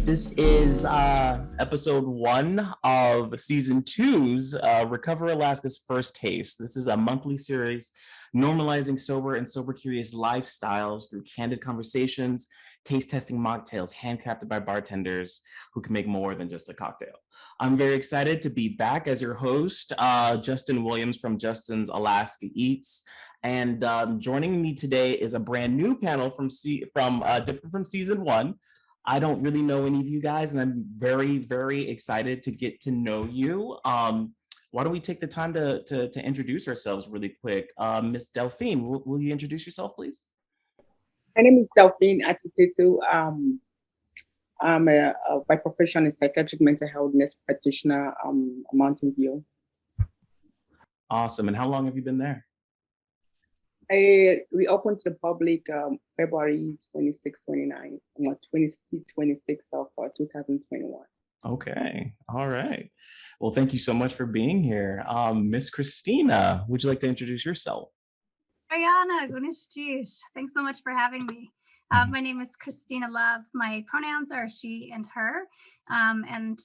This is episode 1 of season 2's Recover Alaska's First Taste. This is a monthly series normalizing sober and sober curious lifestyles through candid conversations, taste testing mocktails handcrafted by bartenders who can make more than just a cocktail. I'm very excited to be back as your host, Justin Williams from Justin's Alaska Eats. And joining me today is a brand new panel from different from season 1. I don't really know any of you guys, and I'm very, very excited to get to know you. Why don't we take the time to introduce ourselves really quick? Miss Delphine, will you introduce yourself, please? My name is Delphine Atitetu. I'm by profession a psychiatric mental health nurse practitioner Mountain View. Awesome. And how long have you been there? We opened to the public February 26, 29, 26 of 2021. Okay. All right. Well, thank you so much for being here. Miss Christina, would you like to introduce yourself? Ayana, Gunishjish. Thanks so much for having me. My name is Christina Love. My pronouns are she and her. And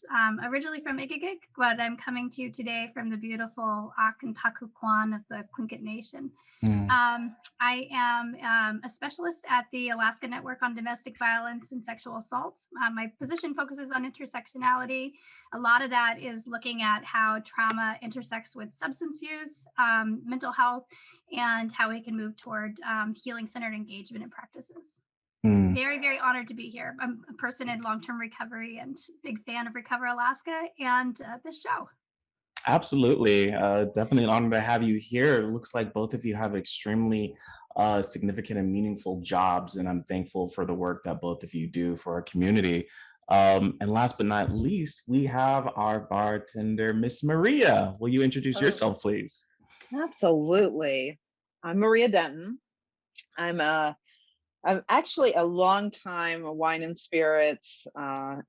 originally from Igigik, but I'm coming to you today from the beautiful Akantaku-Kwan of the Tlingit Nation. I am a specialist at the Alaska Network on Domestic Violence and Sexual Assault. My position focuses on intersectionality. A lot of that is looking at how trauma intersects with substance use, mental health, and how we can move toward healing-centered engagement and practices. Very, very honored to be here. I'm a person in long-term recovery and big fan of Recover Alaska and this show. Absolutely. Definitely an honor to have you here. It looks like both of you have extremely significant and meaningful jobs, and I'm thankful for the work that both of you do for our community. And last but not least, we have our bartender, Miss Maria. Will you introduce yourself, please? Absolutely. I'm Maria Denton. I'm actually a longtime wine and spirits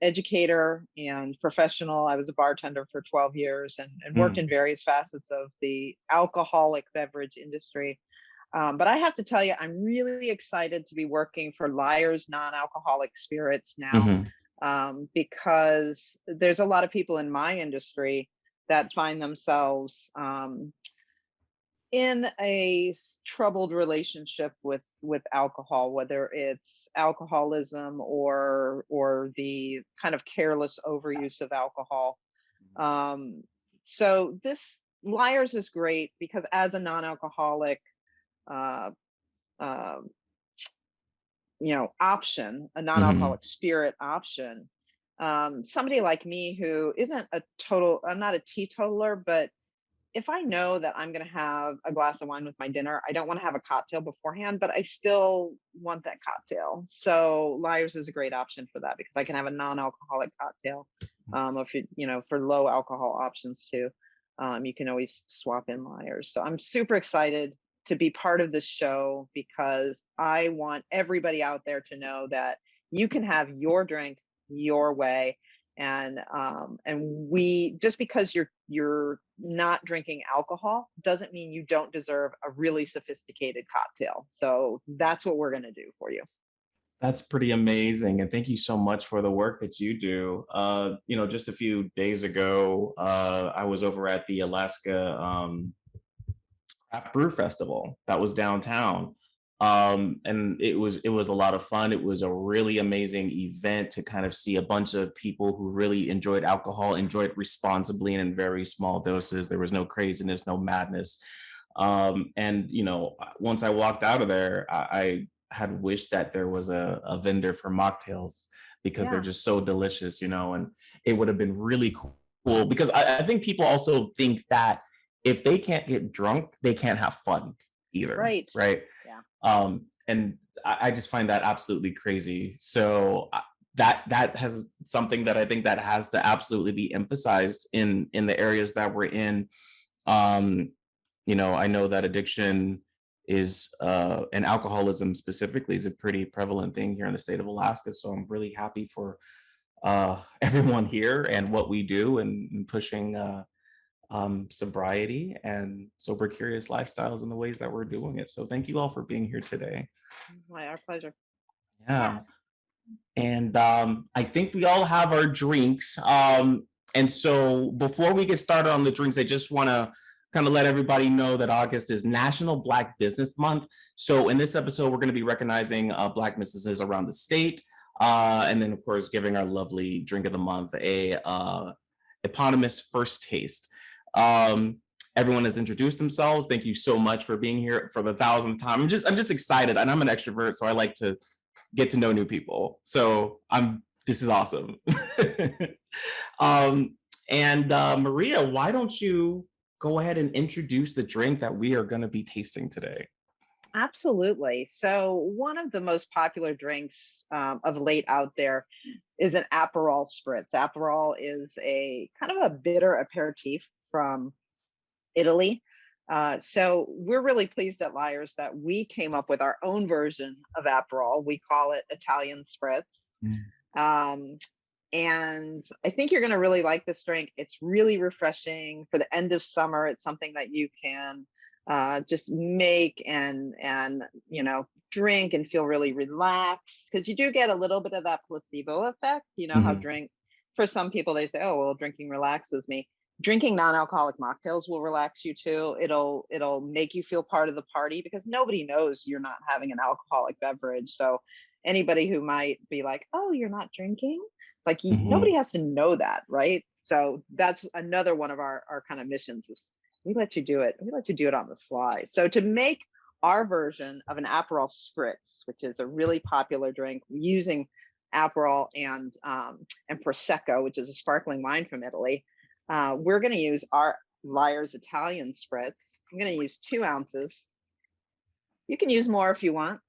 educator and professional. I was a bartender for 12 years and worked in various facets of the alcoholic beverage industry. But I have to tell you, I'm really excited to be working for Lyre's non-alcoholic spirits now, because there's a lot of people in my industry that find themselves in a troubled relationship with alcohol, whether it's alcoholism or the kind of careless overuse of alcohol. So this Lyre's is great because as a non-alcoholic option, a non-alcoholic spirit option, somebody like me who isn't I'm not a teetotaler, but if I know that I'm going to have a glass of wine with my dinner, I don't want to have a cocktail beforehand, but I still want that cocktail. So Lyre's is a great option for that because I can have a non-alcoholic cocktail. For low alcohol options too, you can always swap in Lyre's. So I'm super excited to be part of this show because I want everybody out there to know that you can have your drink your way. And we just because you're not drinking alcohol doesn't mean you don't deserve a really sophisticated cocktail. So that's what we're going to do for you. That's pretty amazing. And thank you so much for the work that you do. Just a few days ago, I was over at the Alaska Craft Brew Festival that was downtown. And it was a lot of fun. It was a really amazing event to kind of see a bunch of people who really enjoyed alcohol, enjoyed responsibly and in very small doses. There was no craziness, no madness. Once I walked out of there, I had wished that there was a vendor for mocktails because they're just so delicious, and it would have been really cool because I think people also think that if they can't get drunk, they can't have fun either. Right. Yeah. And I just find that absolutely crazy. So that has something that I think that has to absolutely be emphasized in the areas that we're in. I know that addiction is and alcoholism specifically is a pretty prevalent thing here in the state of Alaska. So I'm really happy for everyone here and what we do and pushing sobriety and sober curious lifestyles in the ways that we're doing it. So thank you all for being here today. Our pleasure. Yeah. And I think we all have our drinks. And so before we get started on the drinks, I just want to kind of let everybody know that August is National Black Business Month. So in this episode, we're going to be recognizing Black businesses around the state. And then, of course, giving our lovely drink of the month a eponymous First Taste. Everyone has introduced themselves. Thank you so much for being here for the 1,000th time. I'm just excited, and I'm an extrovert, so I like to get to know new people. So this is awesome. And Maria, why don't you go ahead and introduce the drink that we are going to be tasting today? Absolutely. So one of the most popular drinks of late out there is an Aperol Spritz. Aperol is a kind of a bitter aperitif from Italy. So we're really pleased at Liars that we came up with our own version of Aperol. We call it Italian Spritz. And I think you're going to really like this drink. It's really refreshing for the end of summer. It's something that you can just make and drink and feel really relaxed, because you do get a little bit of that placebo effect. You know, how for some people they say, oh, well, drinking relaxes me. Drinking non-alcoholic mocktails will relax you too. It'll make you feel part of the party, because nobody knows you're not having an alcoholic beverage. So anybody who might be like, oh, you're not drinking, like nobody has to know that, right? So that's another one of our kind of missions is we let you do it. We let you do it on the sly. So to make our version of an Aperol Spritz, which is a really popular drink using Aperol and Prosecco, which is a sparkling wine from Italy, we're going to use our Liars Italian Spritz. I'm going to use 2 ounces. You can use more if you want.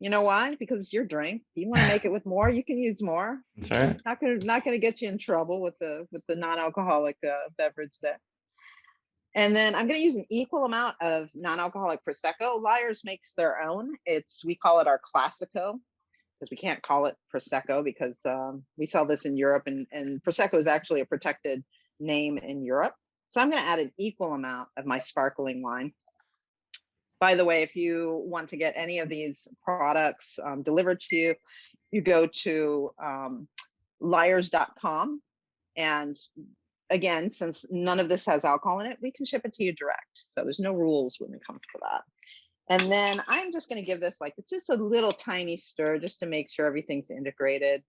You know why? Because it's your drink. You want to make it with more, you can use more. That's right. Not gonna get you in trouble with the non-alcoholic beverage there. And then I'm going to use an equal amount of non-alcoholic Prosecco. Liars makes their own. We call it our Classico, because we can't call it Prosecco because we sell this in Europe, and Prosecco is actually a protected name in Europe. So I'm going to add an equal amount of my sparkling wine. By the way, if you want to get any of these products delivered to you, you go to liars.com. And again, since none of this has alcohol in it, we can ship it to you direct. So there's no rules when it comes to that. And then I'm just going to give this like just a little tiny stir just to make sure everything's integrated.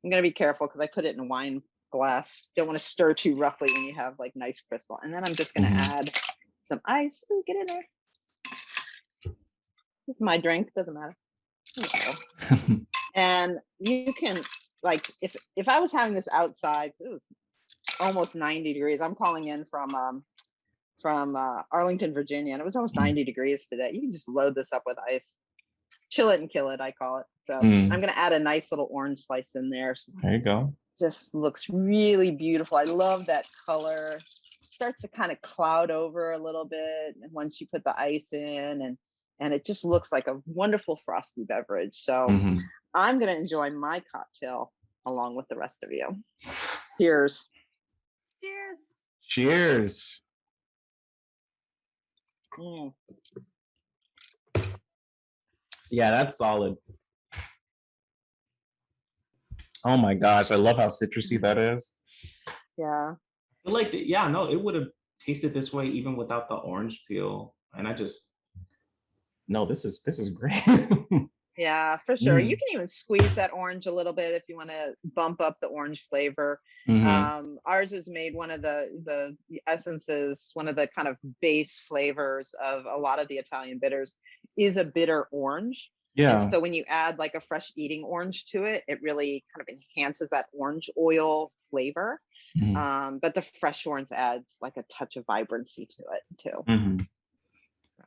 I'm going to be careful because I put it in a wine glass. Don't want to stir too roughly when you have like nice crystal. And then I'm just going to add some ice. Ooh, get in there. It's my drink, doesn't matter. And you can, like, if I was having this outside, it was almost 90 degrees. I'm calling in from Arlington, Virginia, and it was almost 90 degrees today. You can just load this up with ice, chill it and kill it, I call it. So I'm going to add a nice little orange slice in there. So there you go. Just looks really beautiful. I love that color. Starts to kind of cloud over a little bit, and once you put the ice in, and it just looks like a wonderful frosty beverage. So I'm going to enjoy my cocktail along with the rest of you. Cheers. Cheers. Cheers. Yeah, that's solid. Oh my gosh, I love how citrusy that is. Yeah. I feel like, it would have tasted this way even without the orange peel. And this is great. Yeah, for sure. You can even squeeze that orange a little bit if you want to bump up the orange flavor. Ours is made one of the essences, one of the kind of base flavors of a lot of the Italian bitters is a bitter orange. Yeah. And so when you add like a fresh eating orange to it, it really kind of enhances that orange oil flavor. But the fresh orange adds like a touch of vibrancy to it too.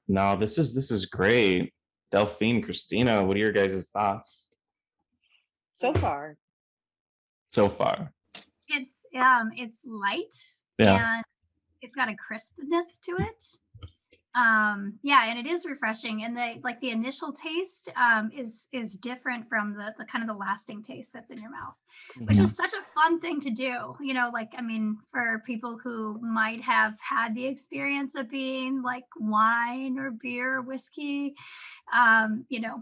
No, this is great. Delphine, Christina, what are your guys' thoughts? So far. It's light, and it's got a crispness to it. Yeah, and it is refreshing, and the initial taste is different from the kind of the lasting taste that's in your mouth, which Mhm. is such a fun thing to do. Like, I mean, for people who might have had the experience of being like wine or beer or whiskey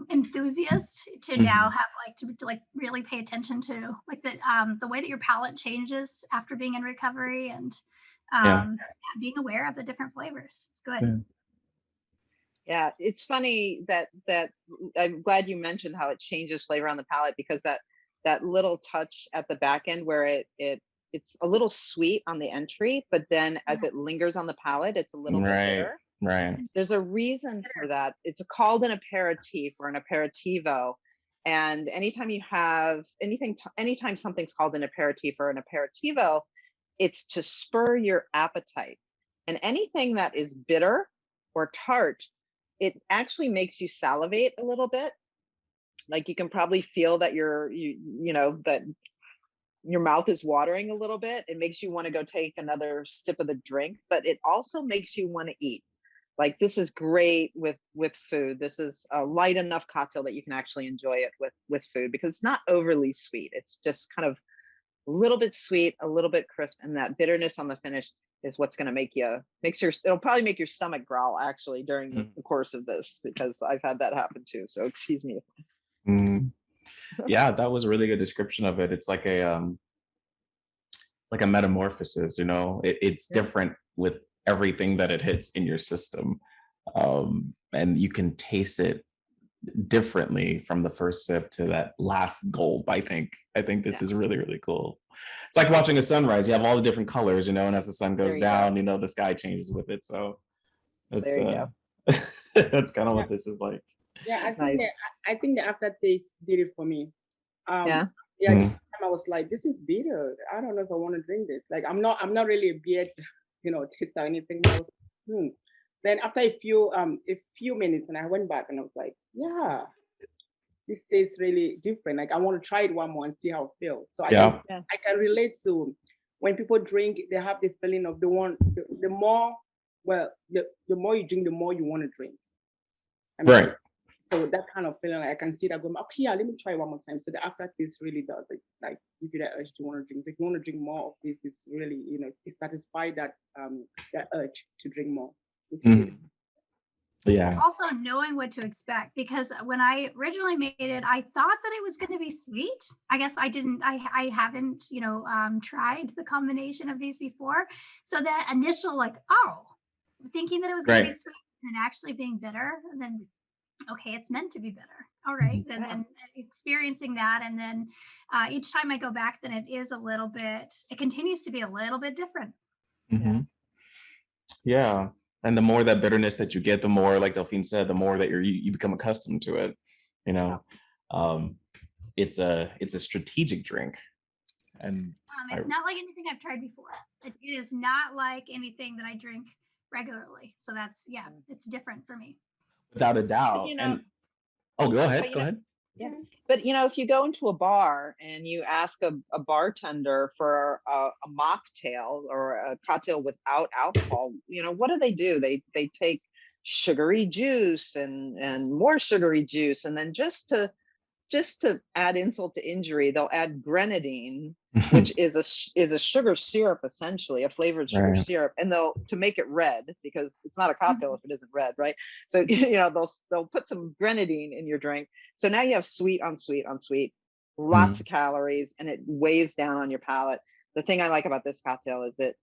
enthusiast, to now Mhm. have like to like really pay attention to like the way that your palate changes after being in recovery, and Yeah. being aware of the different flavors. It's good. Yeah. Yeah, it's funny that I'm glad you mentioned how it changes flavor on the palate, because that little touch at the back end where it's a little sweet on the entry, but then as it lingers on the palate, it's a little bit Right. bitter. Right. There's a reason for that. It's called an aperitif or an aperitivo. And anytime you have anytime something's called an aperitif or an aperitivo, it's to spur your appetite. And anything that is bitter or tart, it actually makes you salivate a little bit. Like you can probably feel that that your mouth is watering a little bit. It makes you want to go take another sip of the drink, but it also makes you want to eat. Like, this is great with food. This is a light enough cocktail that you can actually enjoy it with food, because it's not overly sweet. It's just kind of a little bit sweet, a little bit crisp, and that bitterness on the finish is what's going to it'll probably make your stomach growl actually during the course of this, because I've had that happen too. So excuse me. Mm. Yeah, that was a really good description of it. It's like a metamorphosis, it's Yeah. different with everything that it hits in your system. And you can taste it differently from the first sip to that last gulp. I think this Yeah. is really, really cool. It's like watching a sunrise. You have all the different colors, and as the sun goes There you go. down, the sky changes with it. So it's There you go. that's kind of Yeah, what this is like. yeah. Nice. I think the aftertaste did it for me. Yeah. Yeah, this Mhm. time I was like, this is bitter. I don't know if I want to drink this. Like, I'm not really a beer, taster or anything. But I was, hmm. Then after a few minutes, and I went back and I was like, yeah, this tastes really different. Like, I want to try it one more and see how it feels. So I guess Yeah. Yeah. I can relate to when people drink, they have the feeling of the more, well, the more you drink, the more you want to drink. I mean, Right. so that kind of feeling, like I can see that going, okay, yeah, let me try one more time. So the aftertaste really does like give you that urge to want to drink. If you want to drink more of this, it's really, it satisfies that urge to drink more, which is good. Mhm. Yeah. Also knowing what to expect, because when I originally made it, I thought that it was going to be sweet. I guess I haven't, tried the combination of these before. So that initial, like, oh, thinking that it was going to be Right. sweet and actually being bitter, and then, okay, it's meant to be bitter. All Mhm. right. And then experiencing that. And then each time I go back, then it continues to be a little bit different. Yeah. Mhm. Yeah. And the more that bitterness that you get, the more, like Delphine said, the more that you become accustomed to it. You Yeah. know, um, it's a strategic drink, and I, It's not like anything I've tried before. It is not like anything that I drink regularly. So yeah, it's different for me. without a But doubt. And oh, go but ahead, you go know, ahead. yeah. But if you go into a bar and you ask a bartender for a mocktail or a cocktail without alcohol, what do? They take sugary juice and more sugary juice, and then just to add insult to injury, they'll add grenadine, which is a sugar syrup, essentially a flavored sugar Right. syrup, and to make it red, because it's not a cocktail Mhm. if it isn't red, right? So they'll put some grenadine in your drink. So now you have sweet on sweet on sweet, lots Mhm. of calories, and it weighs down on your palate. The thing I like about this cocktail is that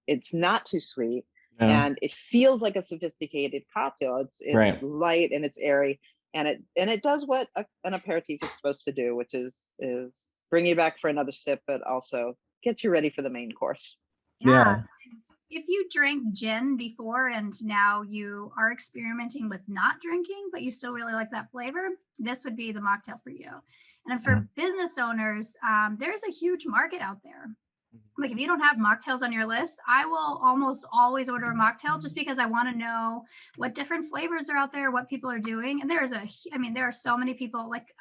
it's not too sweet, Yeah. and it feels like a sophisticated cocktail. It's Right. light and it's airy, and it does what an aperitif is supposed to do, which is bring you back for another sip, but also get you ready for the main course. Yeah. Yeah. And if you drank gin before and now you are experimenting with not drinking, but you still really like that flavor, this would be the mocktail for you. And Yeah. for business owners, there's a huge market out there. Like if you don't have mocktails on your list, I will almost always order a mocktail just because I want to know what different flavors are out there, what people are doing. And there are so many people, like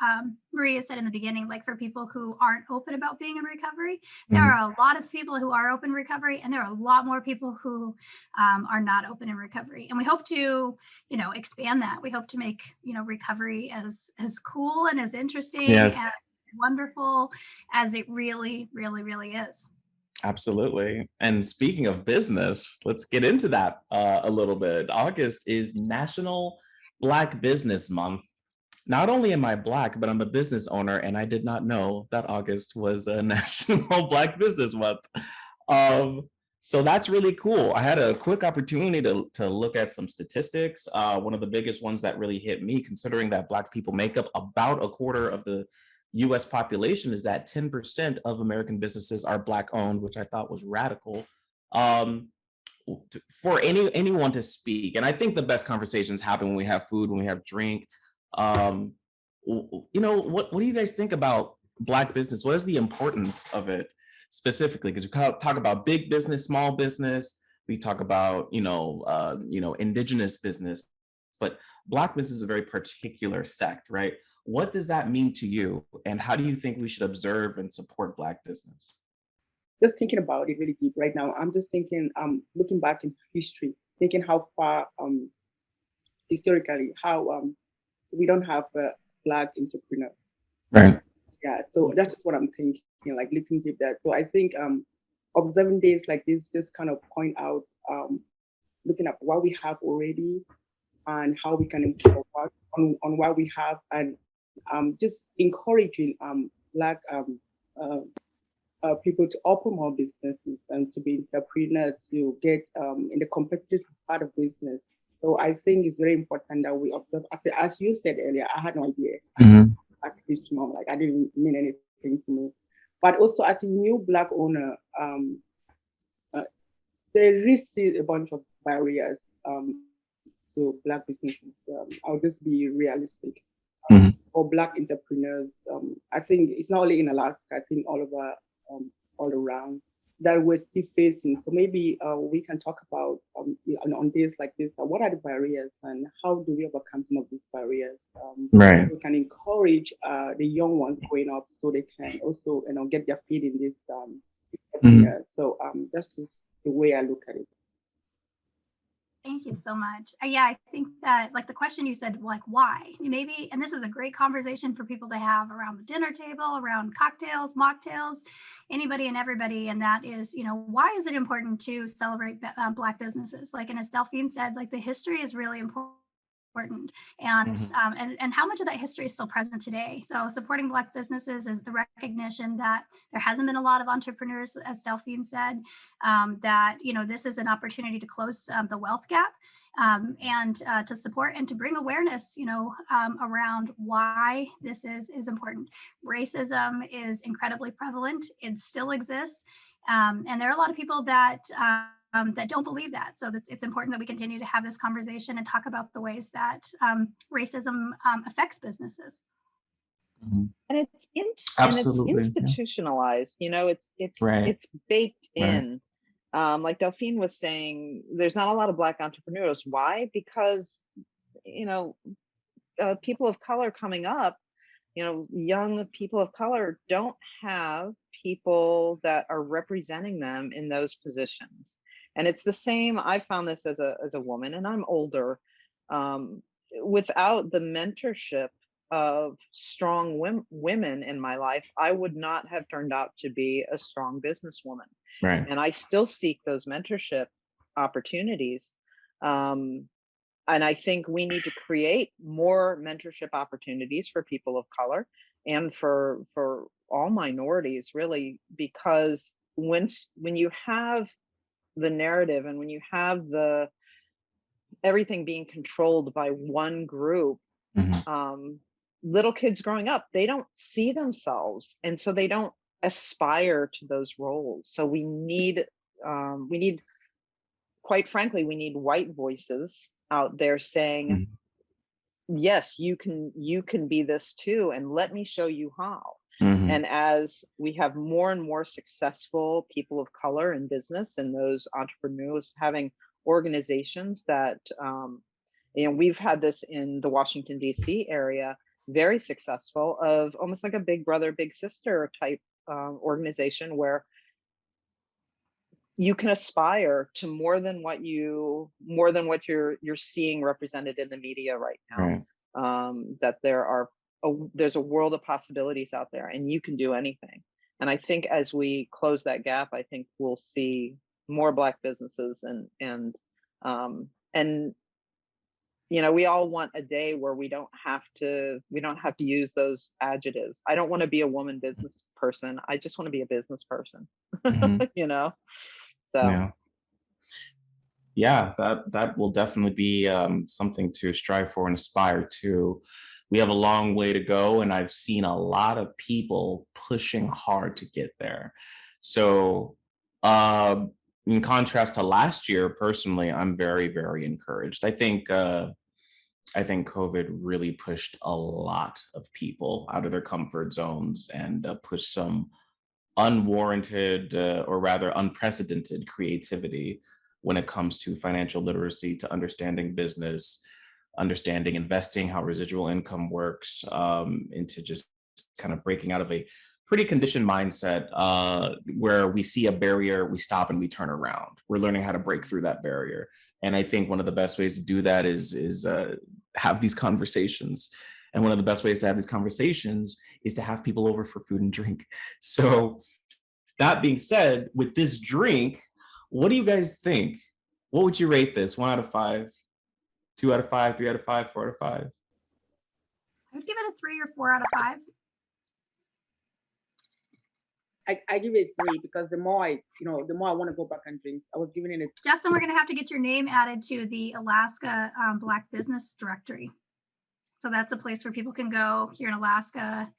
Maria said in the beginning, like for people who aren't open about being in recovery, there are a lot of people who are open in recovery, and there are a lot more people who are not open in recovery. And we hope to, expand that. We hope to make, recovery as cool and as interesting Yes. and wonderful as it really, really, really is. Absolutely. And speaking of business, let's get into that a little bit. August is National Black Business Month. Not only am I Black, but I'm a business owner, and I did not know that August was a National Black Business Month. So that's really cool. I had a quick opportunity to look at some statistics. One of the biggest ones that really hit me, considering that Black people make up about a quarter of the US population, is that 10% of American businesses are Black owned, which I thought was radical. Um, for anyone to speak, and I think the best conversations happen when we have food, when we have drink. Um, what do you guys think about Black business? What is the importance of it specifically? Because we talk about big business, small business. We talk about indigenous business, but Black business is a very particular sect, right? What does that mean to you, and how do you think we should observe and support Black business? Just thinking about it really deep right now. I'm just thinking, looking back in history, thinking how far, historically, how we don't have Black entrepreneurs. Right. Yeah, so that's just what I'm thinking, like looking deep that. So I think observing days like this just kind of point out, looking at what we have already and how we can improve on what we have, and just encouraging Black people to open more businesses and to be entrepreneurs, to get in the competitive part of business. So I think it's very important that we observe. As you said earlier, I had no idea. Like I didn't mean anything to me. But also, as a new Black owner, there is still a bunch of barriers to Black businesses. I'll just be realistic. For Black entrepreneurs, I think it's not only in Alaska. I think all over, all around, that we're still facing. So maybe we can talk about on days like this. What are the barriers, and how do we overcome some of these barriers? Right. We can encourage the young ones growing up, so they can also get their feet in this. So that's just the way I look at it. Thank you so much. Yeah, I think that like the question you said, like why? Maybe, and this is a great conversation for people to have around the dinner table, around cocktails, mocktails, anybody and everybody. And that is, why is it important to celebrate Black businesses? Like, and as Delphine said, like the history is really important. And how much of that history is still present today? So supporting Black businesses is the recognition that there hasn't been a lot of entrepreneurs, as Delphine said, that this is an opportunity to close the wealth gap, and to support and to bring awareness around why this is important. Racism is incredibly prevalent. It still exists, and there are a lot of people that don't believe that. So it's important that we continue to have this conversation and talk about the ways that racism affects businesses. And it's Absolutely. institutionalized. It's baked in. Like Delphine was saying, there's not a lot of Black entrepreneurs. Why? Because people of color coming up, young people of color don't have people that are representing them in those positions. And it's the same. I found this as a woman, and I'm older. Without the mentorship of strong women in my life, I would not have turned out to be a strong businesswoman. Right. And I still seek those mentorship opportunities. And I think we need to create more mentorship opportunities for people of color and for all minorities, really, because when you have the narrative and when you have everything being controlled by one group, little kids growing up, they don't see themselves, and so they don't aspire to those roles. So we need, quite frankly, we need white voices out there saying, yes, you can be this too, and let me show you how. And as we have more and more successful people of color in business and those entrepreneurs having organizations that, we've had this in the Washington, D.C. area, very successful, of almost like a big brother, big sister type organization where you can aspire to more than what you're seeing represented in the media right now. Right. That there's a world of possibilities out there, and you can do anything. And I think as we close that gap, I think we'll see more Black businesses and we all want a day where we don't have to use those adjectives. I don't want to be a woman business person. I just want to be a business person. So yeah, that will definitely be something to strive for and aspire to. We have a long way to go, and I've seen a lot of people pushing hard to get there. So in contrast to last year, personally, I'm very, very encouraged. I think COVID really pushed a lot of people out of their comfort zones and pushed some unwarranted or rather unprecedented creativity when it comes to financial literacy, to understanding business, understanding investing, how residual income works, into just kind of breaking out of a pretty conditioned mindset where we see a barrier, we stop and we turn around. We're learning how to break through that barrier. And I think one of the best ways to do that is have these conversations. And one of the best ways to have these conversations is to have people over for food and drink. So that being said, with this drink, what do you guys think? What would you rate this? 1 out of 5, 2 out of 5, 3 out of 5, 4 out of 5? I would give it a 3 or 4 out of 5. I give it 3 because the more I want to go back and drink. I was giving it a. Justin, we're going to have to get your name added to the Alaska Black Business Directory. So that's a place where people can go here in Alaska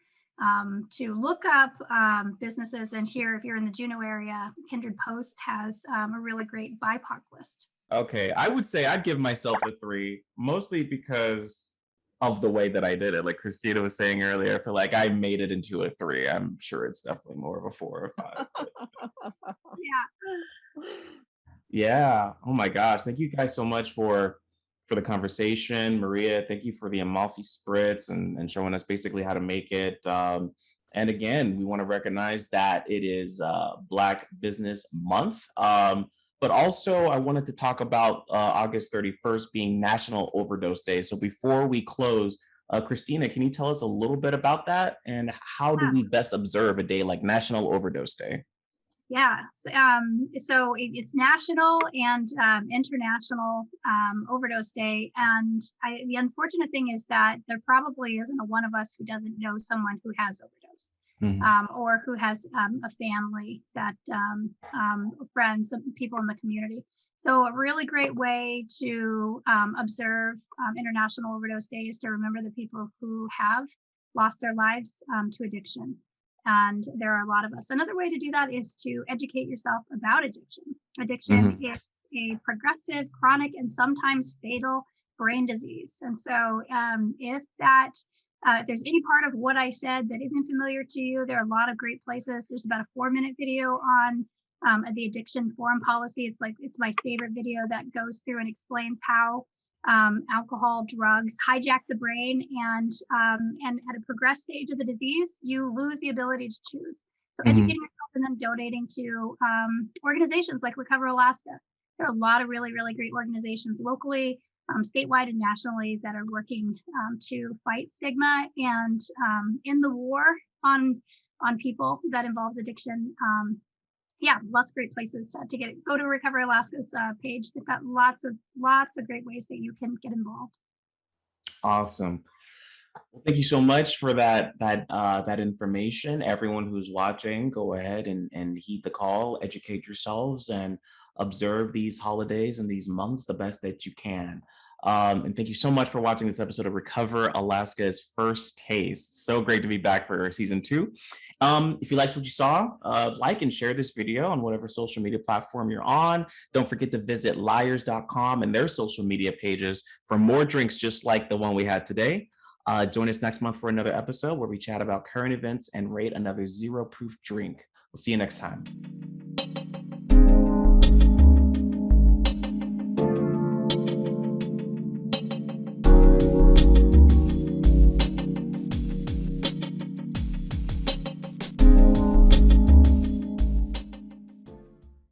to look up businesses. And here, if you're in the Juneau area, Kindred Post has a really great BIPOC list. Okay, I would say I'd give myself a 3, mostly because of the way that I did it. Like Christina was saying earlier, I feel like I made it into a 3. I'm sure it's definitely more of a 4 or 5. Yeah. Yeah. Oh my gosh. Thank you guys so much for the conversation. Maria, thank you for the Amalfi spritz and showing us basically how to make it. And again, we want to recognize that it is Black Business Month. But also, I wanted to talk about August 31st being National Overdose Day. So before we close, Christina, can you tell us a little bit about that? And how do we best observe a day like National Overdose Day? Yeah, so it's national and international overdose day. And the unfortunate thing is that there probably isn't a one of us who doesn't know someone who has overdosed. Or who has a family that friends, people in the community. So a really great way to observe International Overdose Day is to remember the people who have lost their lives to addiction. And there are a lot of us. Another way to do that is to educate yourself about addiction. Addiction is a progressive, chronic, and sometimes fatal brain disease. And so if there's any part of what I said that isn't familiar to you, there are a lot of great places. There's about a 4-minute video on the addiction foreign policy. It's my favorite video that goes through and explains how alcohol, drugs hijack the brain, and at a progressed stage of the disease, you lose the ability to choose. So educating yourself and then donating to organizations like Recover Alaska. There are a lot of really, really great organizations locally, statewide and nationally that are working to fight stigma and in the war on people that involves addiction. Yeah, lots of great places to get it. Go to Recover Alaska's page. They've got lots of great ways that you can get involved. Awesome. Well, thank you so much for that information. Everyone who's watching, go ahead and heed the call, educate yourselves, and observe these holidays and these months the best that you can. And thank you so much for watching this episode of Recover Alaska's First Taste. So great to be back for season 2. If you liked what you saw, like and share this video on whatever social media platform you're on. Don't forget to visit liars.com and their social media pages for more drinks just like the one we had today. Join us next month for another episode where we chat about current events and rate another zero proof drink. We'll see you next time.